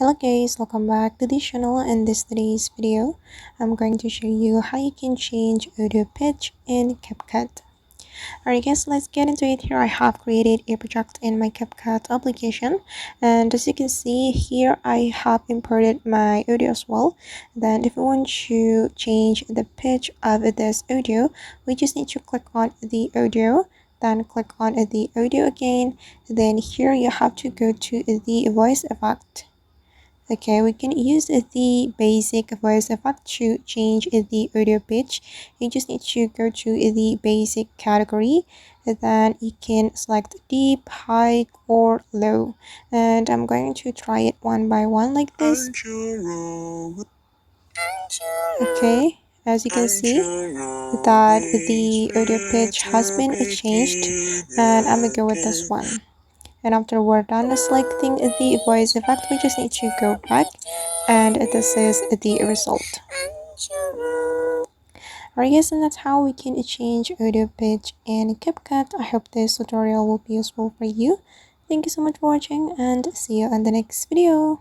Hello guys, welcome back to the channel. In today's video, I'm going to show you how you can change audio pitch in Capcut. Alright guys, let's get into it. Here I have created a project in my Capcut application, and as you can see here, I have imported my audio as well. Then if you want to change the pitch of this audio, we just need to click on the audio, then click on the audio again. Then here you have to go to the voice effect. Okay, we can use the basic voice effect to change the audio pitch. You just need to go to the basic category, then you can select deep, high, or low. And I'm going to try it one by one like this. Okay, as you can see that the audio pitch has been changed, and I'm gonna go with this one. And after we're done selecting the voice effect, we just need to go back, and this is the result. Alright guys, and that's how we can change audio pitch in Capcut. I hope this tutorial will be useful for you. Thank you so much for watching, and see you in the next video.